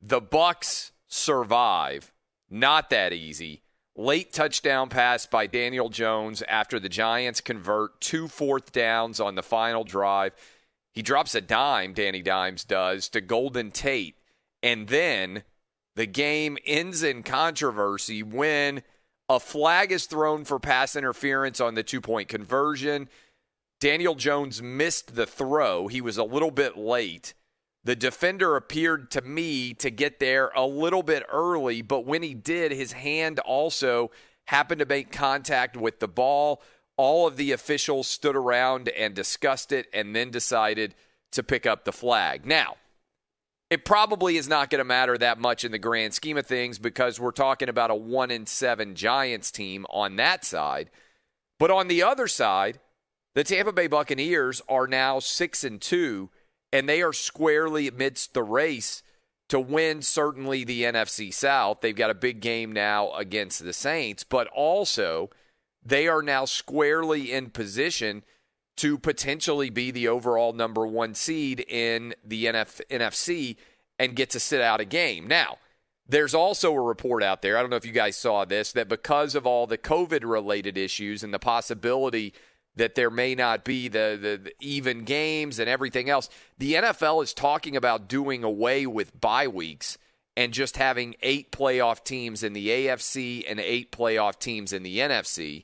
The Bucs survive. Not that easy. Late touchdown pass by Daniel Jones after the Giants convert 2 fourth downs on the final drive. He drops a dime, Danny Dimes does, to Golden Tate. And then the game ends in controversy when a flag is thrown for pass interference on the 2-point conversion. Daniel Jones missed the throw. He was a little bit late. The defender appeared to me to get there a little bit early, but when he did, his hand also happened to make contact with the ball. All of the officials stood around and discussed it and then decided to pick up the flag. Now, it probably is not going to matter that much in the grand scheme of things because we're talking about a 1-7 Giants team on that side. But on the other side, the Tampa Bay Buccaneers are now 6-2, and they are squarely amidst the race to win certainly the NFC South. They've got a big game now against the Saints, but also they are now squarely in position to potentially be the overall number 1 seed in the NFC and get to sit out a game. Now, there's also a report out there, I don't know if you guys saw this, that because of all the COVID-related issues and the possibility that there may not be the even games and everything else, the NFL is talking about doing away with bye weeks and just having 8 playoff teams in the AFC and 8 playoff teams in the NFC.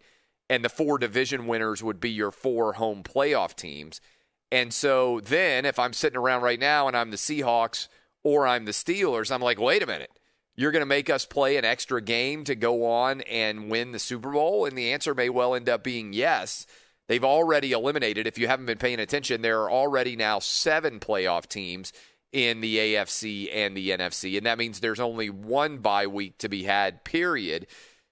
And the 4 division winners would be your 4 home playoff teams. And so then if I'm sitting around right now and I'm the Seahawks or I'm the Steelers, I'm like, wait a minute. You're going to make us play an extra game to go on and win the Super Bowl? And the answer may well end up being yes. They've already eliminated, if you haven't been paying attention, there are already now 7 playoff teams in the AFC and the NFC. And that means there's only 1 bye week to be had, period.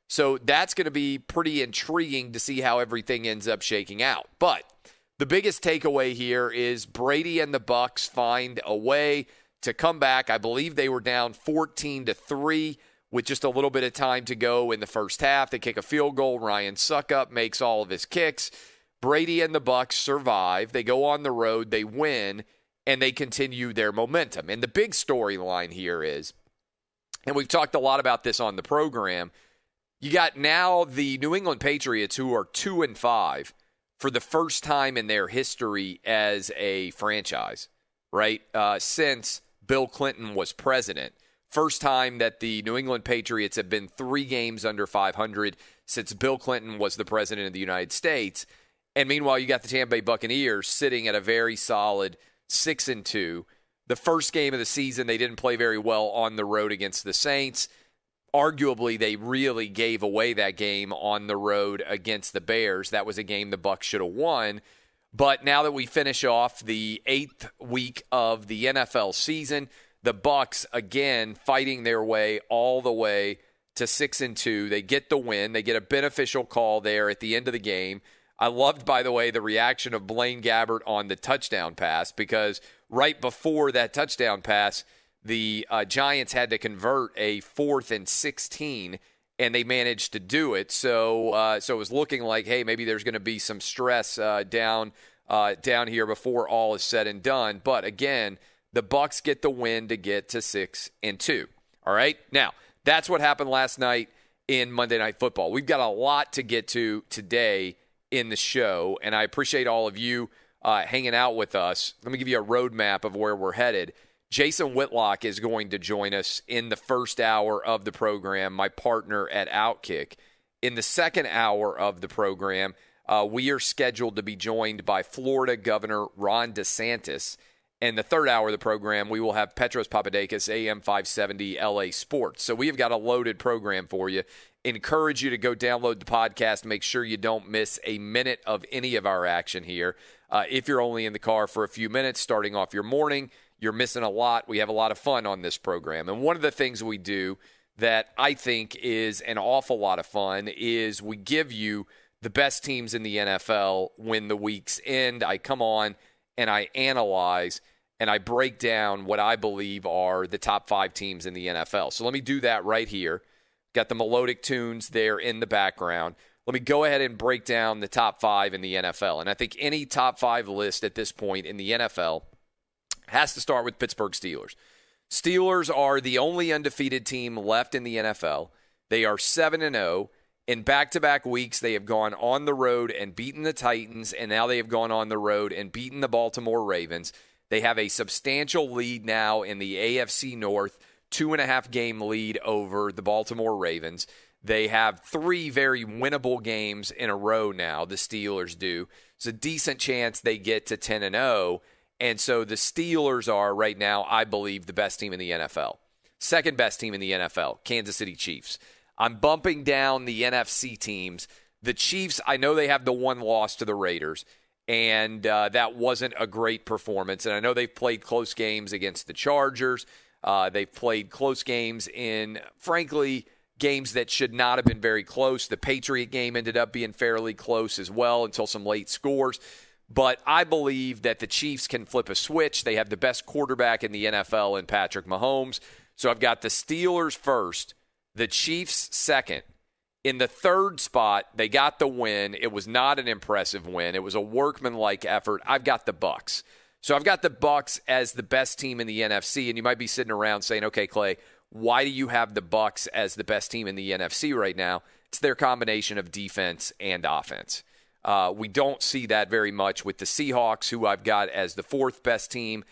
So that's going to be pretty intriguing to see how everything ends up shaking out. But the biggest takeaway here is Brady and the Bucs find a way to come back. I believe they were down 14-3 with just a little bit of time to go in the first half. They kick a field goal. Ryan Suckup makes all of his kicks. Brady and the Bucs survive. They go on the road. They win, and they continue their momentum. And the big storyline here is, and we've talked a lot about this on the program, you got now the New England Patriots who are 2-5 for the first time in their history as a franchise, right? Since Bill Clinton was president. First time that the New England Patriots have been 3 games under 500 since Bill Clinton was the president of the United States. And meanwhile, you got the Tampa Bay Buccaneers sitting at a very solid 6-2. The first game of the season, they didn't play very well on the road against the Saints. Arguably, they really gave away that game on the road against the Bears. That was a game the Bucs should have won. But now that we finish off the 8th week of the NFL season, the Bucs, again, fighting their way all the way to 6-2. They get the win. They get a beneficial call there at the end of the game. I loved, by the way, the reaction of Blaine Gabbert on the touchdown pass because right before that touchdown pass, the Giants had to convert a 4th and 16, and they managed to do it. So it was looking like, hey, maybe there's going to be some stress down here before all is said and done. But again, the Bucs get the win to get to 6-2. All right? Now, that's what happened last night in Monday Night Football. We've got a lot to get to today in the show, and I appreciate all of you hanging out with us. Let me give you a roadmap of where we're headed. Jason Whitlock is going to join us in the first hour of the program, my partner at Outkick. In the second hour of the program, we are scheduled to be joined by Florida Governor Ron DeSantis. In the third hour of the program, we will have Petros Papadakis, AM 570 LA Sports. So we have got a loaded program for you. Encourage you to go download the podcast. Make sure you don't miss a minute of any of our action here. If you're only in the car for a few minutes starting off your morning, you're missing a lot. We have a lot of fun on this program. And one of the things we do that I think is an awful lot of fun is we give you the best teams in the NFL when the weeks end. I come on and I analyze and I break down what I believe are the top 5 teams in the NFL. So let me do that right here. Got the melodic tunes there in the background. Let me go ahead and break down the top 5 in the NFL. And I think any top 5 list at this point in the NFL has to start with Pittsburgh Steelers. Steelers are the only undefeated team left in the NFL. They are 7-0. In back-to-back weeks, they have gone on the road and beaten the Titans, and now they have gone on the road and beaten the Baltimore Ravens. They have a substantial lead now in the AFC North, 2.5-game lead over the Baltimore Ravens. They have 3 very winnable games in a row now, the Steelers do. It's a decent chance they get to 10-0. And so the Steelers are right now, I believe, the best team in the NFL. Second best team in the NFL, Kansas City Chiefs. I'm bumping down the NFC teams. The Chiefs, I know they have the one loss to the Raiders, and that wasn't a great performance. And I know they've played close games against the Chargers. They've played close games in, frankly, games that should not have been very close. The Patriot game ended up being fairly close as well until some late scores. But I believe that the Chiefs can flip a switch. They have the best quarterback in the NFL in Patrick Mahomes. So I've got the Steelers first, the Chiefs second. In the third spot, they got the win. It was not an impressive win. It was a workmanlike effort. I've got the Bucs. So I've got the Bucs as the best team in the NFC. And you might be sitting around saying, okay, Clay, why do you have the Bucs as the best team in the NFC right now? It's their combination of defense and offense. We don't see that very much with the Seahawks, who I've got as the fourth best team.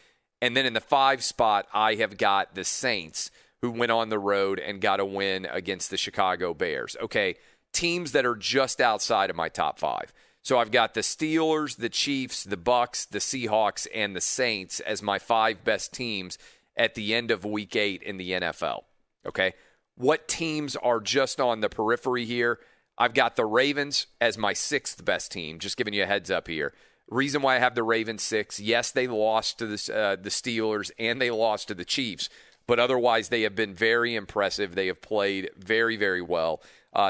And then in the 5 spot, I have got the Saints, who went on the road and got a win against the Chicago Bears. Okay, teams that are just outside of my top 5. So I've got the Steelers, the Chiefs, the Bucs, the Seahawks, and the Saints as my 5 best teams at the end of Week 8 in the NFL. Okay, what teams are just on the periphery here? I've got the Ravens as my 6th best team, just giving you a heads up here. Reason why I have the Ravens 6, yes, they lost to the Steelers and they lost to the Chiefs, but otherwise they have been very impressive. They have played very, very well.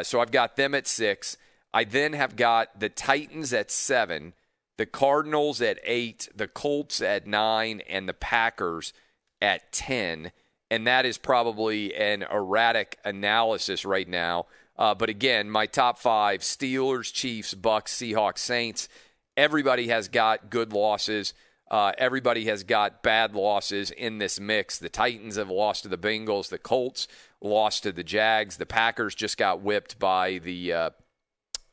So I've got them at 6. I then have got the Titans at 7, the Cardinals at 8, the Colts at 9, and the Packers at 10. And that is probably an erratic analysis right now. But again, my top 5, Steelers, Chiefs, Bucs, Seahawks, Saints, everybody has got good losses. Everybody has got bad losses in this mix. The Titans have lost to the Bengals. The Colts lost to the Jags. The Packers just got whipped by the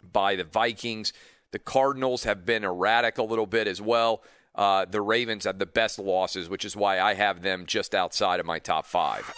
Vikings. The Cardinals have been erratic a little bit as well. The Ravens have the best losses, which is why I have them just outside of my top 5.